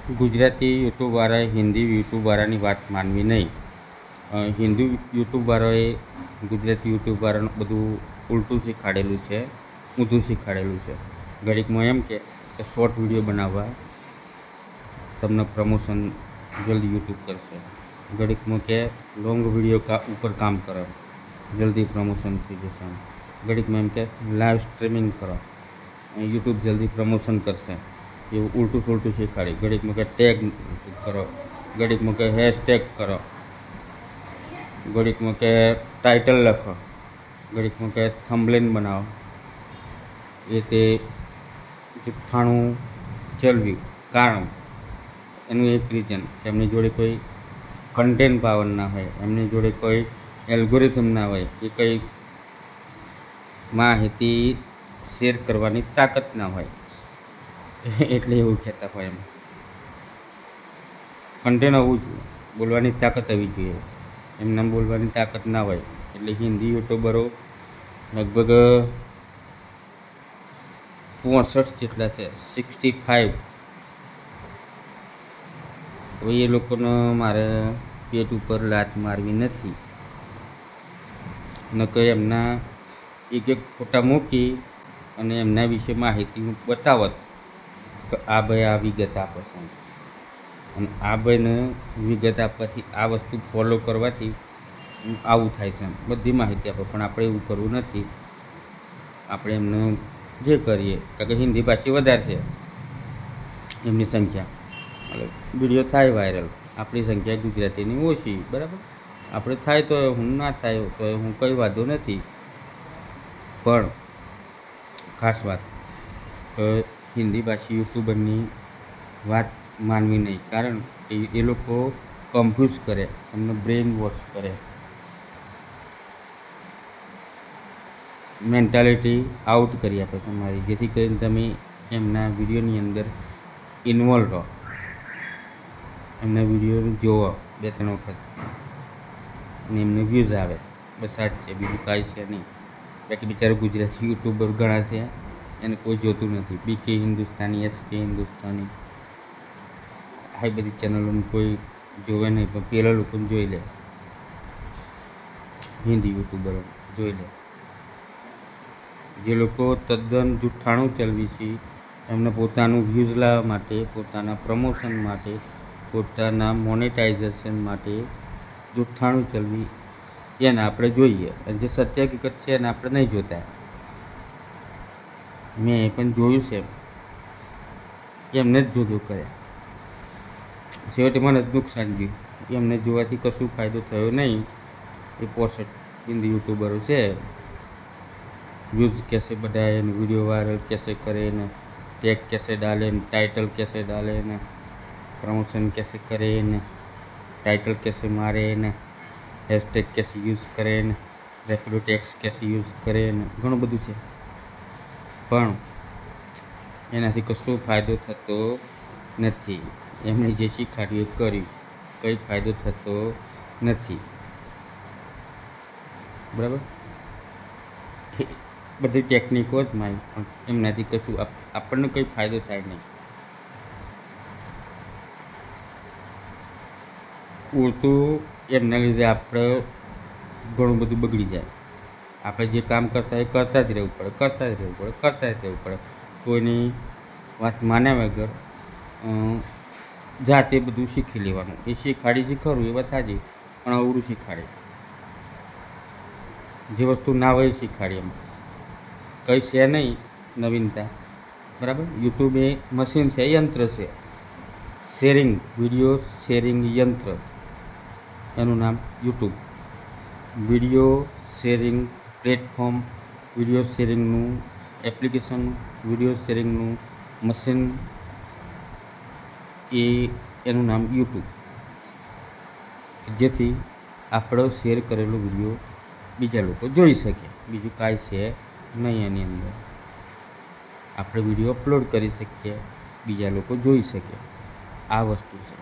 ગુજરાતી યુટ્યુબવાળાએ હિન્દી યુટ્યુબવાળાની વાત માનવી નહીં. હિન્દી યુટ્યુબવાળાએ ગુજરાતી યુટ્યુબવાળાનું બધું ઉલટું શીખવાડેલું છે, ઊંધું શીખવાડેલું છે. ઘડીકમાં એમ કે શોર્ટ વિડીયો બનાવવા તમને પ્રમોશન જલ્દી યુટ્યુબ કરશે. ઘડીકમાં કે લોંગ વિડીયો ઉપર કામ કરો, જલ્દી પ્રમોશન થઈ જશે. ઘડીકમાં એમ કે લાઈવ સ્ટ્રીમિંગ કરો, યુટ્યુબ જલ્દી પ્રમોશન કરશે. એવું ઉલટું સુલટું શીખવાડી. ઘડીકમાં કે ટેગ કરો, ઘડીકમાં કે હેશટેગ કરો, ઘડીકમાં કે ટાઇટલ લખો, ઘડીકમાં કે થંબનેલ બનાવો. એ તે જુઠ્ઠાણું ચલવ્યું. કારણ એનું એક રીઝન કે એમની જોડે કોઈ કન્ટેન્ટ પાવર ના હોય, એમની જોડે કોઈ એલ્ગોરિથમ ના હોય, એ કંઈ માહિતી શેર કરવાની તાકાત ના હોય, એટલે એવું કહેતા હોય. એમ કન્ટેન્ટ હોવું જોઈએ, બોલવાની તાકાત હોવી જોઈએ. એમને બોલવાની તાકાત ના હોય એટલે હિન્દી યુટ્યુબરો લગભગ 65 જેટલા છે, 65. હવે એ લોકોને મારે પેટ ઉપર લાત મારવી નથી. ન કે એમના એક ફોટા મૂકી અને એમના વિશે માહિતી હું બતાવત કે આ ભાઈ આ વિગત આપે છે, અને આ ભાઈને વિગત આપવાથી આ વસ્તુ ફોલો કરવાથી આવું થાય છે, બધી માહિતી આપે. પણ આપણે એવું કરવું નથી. આપણે એમને જે કરીએ, કારણ કે હિન્દી ભાષી વધારે છે એમની સંખ્યા, એટલે વિડીયો થાય વાયરલ. આપણી સંખ્યા ગુજરાતીની ઓછી, બરાબર. આપણે થાય તો હું, ના થાય તો હું, કંઈ વાંધો નથી. પણ ખાસ વાત હિન્દી ભાષી યુટ્યુબરની વાત માનવી નહીં. કારણ એ લોકો કન્ફ્યુઝ કરે, તમને બ્રેઇન વોશ કરે, મેન્ટાલિટી આઉટ કરી આપે તમારી, જેથી કરીને તમે એમના વિડીયોની અંદર ઇન્વોલ્વ રહો, એમના વિડીયો જોવો 2-3 વખત અને એમને વ્યૂઝ આવે. બસ આ જ છે, બીજું કાંઈ છે નહીં. બાકી બિચારા ગુજરાતી યુટ્યુબર ઘણા છે, એને કોઈ જોતું નથી. બીકે હિન્દુસ્તાની, એસકે હિન્દુસ્તાની, આ બધી ચેનલોનું કોઈ જોવે નહીં, પણ પેલા લોકોને જોઈ લે. હિન્દી યુટ્યુબરો જોઈ લે. જે લોકો તદ્દન જુઠ્ઠાણું ચલાવી છે, એમને પોતાનું વ્યૂઝ લાવવા માટે, પોતાના પ્રમોશન માટે, પોતાના મોનેટાઇઝેશન માટે જુઠ્ઠાણું ચલાવી, એને આપણે જોઈએ. અને જે સત્ય હકીકત છે એને આપણે નહીં જોતા. મેં એ પણ જોયું છે, એમને જ જોજો કરે. છેવટે મને જ નુકસાન ગયું. એમને જોવાથી કશું ફાયદો થયો નહીં. એ 65 હિન્દી યુટ્યુબરો છે, व्यूज़ कैसे बढ़ाए न, वीडियो वायरल कैसे करें न, टैग कैसे डालें न, टाइटल कैसे डालें न, प्रमोशन कैसे करें न, टाइटल कैसे मारें न, हैशटैग कैसे यूज़ करें न, રેપિડો ટેક્સ कैसे यूज़ करें न, ઘણું બધું છે. પણ એનાથી કશો ફાયદો થતો નથી. એમણે જે શીખવાડ્યું એ કર્યું, કંઈ ફાયદો થતો નથી. બરાબર. બધી ટેકનિકો જ મારી, પણ એમનાથી કશું આપણને કંઈ ફાયદો થાય નહીં. ઉલટું એમના લીધે આપણે ઘણું બધું બગડી જાય. આપણે જે કામ કરતા એ કરતા જ રહેવું પડે, કરતા જ રહેવું પડે, કરતા જ રહેવું પડે. કોઈની વાત માન્યા વગર જાતે બધું શીખી લેવાનું. એ શીખવાડી ખરું, એ વાત સાચી, પણ અવરું શીખવાડે. જે વસ્તુ ના હોય એ શીખવાડી. એમ કંઈ છે નહીં નવીનતા. બરાબર. યુટ્યુબ એ મશીન છે, યંત્ર છે, શેરિંગ, વિડીયો શેરિંગ યંત્ર, એનું નામ YouTube. Video sharing platform, video શેરિંગનું એપ્લિકેશન, વિડીયો શેરિંગનું મશીન, એનું નામ યુટ્યુબ. જેથી આપણો શેર કરેલો વિડીયો બીજા લોકો જોઈ શકે. બીજું કાંઈ છે નહીં એની અંદર. આપણે વિડીયો અપલોડ કરી શકીએ, બીજા લોકો જોઈ શકે. આ વસ્તુ છે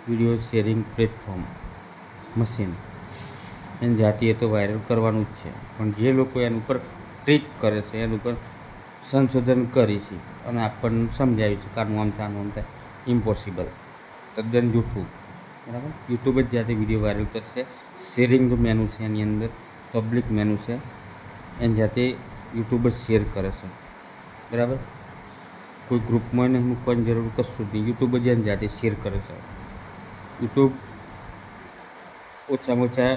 વિડીયો શેરિંગ પ્લેટફોર્મ, મશીન. એની જાતીએ તો વાયરલ કરવાનું જ છે, પણ જે લોકો એના ઉપર ટ્રીક કરે છે, એના ઉપર સંશોધન કરી છે અને આપણને સમજાવ્યું છે કે આનું આમ થાય, આનું આમ થાય, ઇમ્પોસિબલ, તદ્દન જૂઠું. બરાબર. યુટ્યુબ જ જાતે વિડીયો વાયરલ કરશે. શેરિંગ મેનુ છે એની અંદર, પબ્લિક મેનુ છે, એની જાતે યુટ્યુબ જ શેર કરે છે. બરાબર. કોઈ ગ્રુપમાં નહીં મૂકવાની જરૂર કશું જ નહીં, યુટ્યુબ જ એની જાતે શેર કરે છે. યુટ્યુબ ઓછામાં ઓછા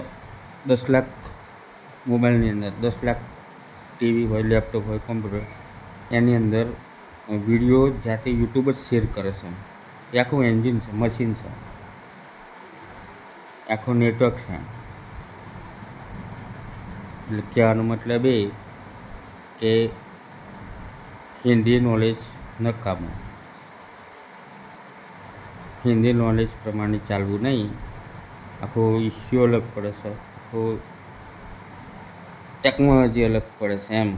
10 લાખ મોબાઈલની અંદર, 10 લાખ ટીવી હોય, લેપટોપ હોય, કોમ્પ્યુટર, એની અંદર વિડીયો જાતે યુટ્યુબ જ શેર કરે છે. એ આખું એન્જિન છે, મશીન છે, આખું નેટવર્ક છે. એટલે કહેવાનો મતલબ એ કે હિન્દી નોલેજ નકામું, હિન્દી નોલેજ પ્રમાણે ચાલવું નહીં. આખો ઇસ્યુ અલગ પડે છે, આખો ટેકનોલોજી અલગ પડે છે એમ.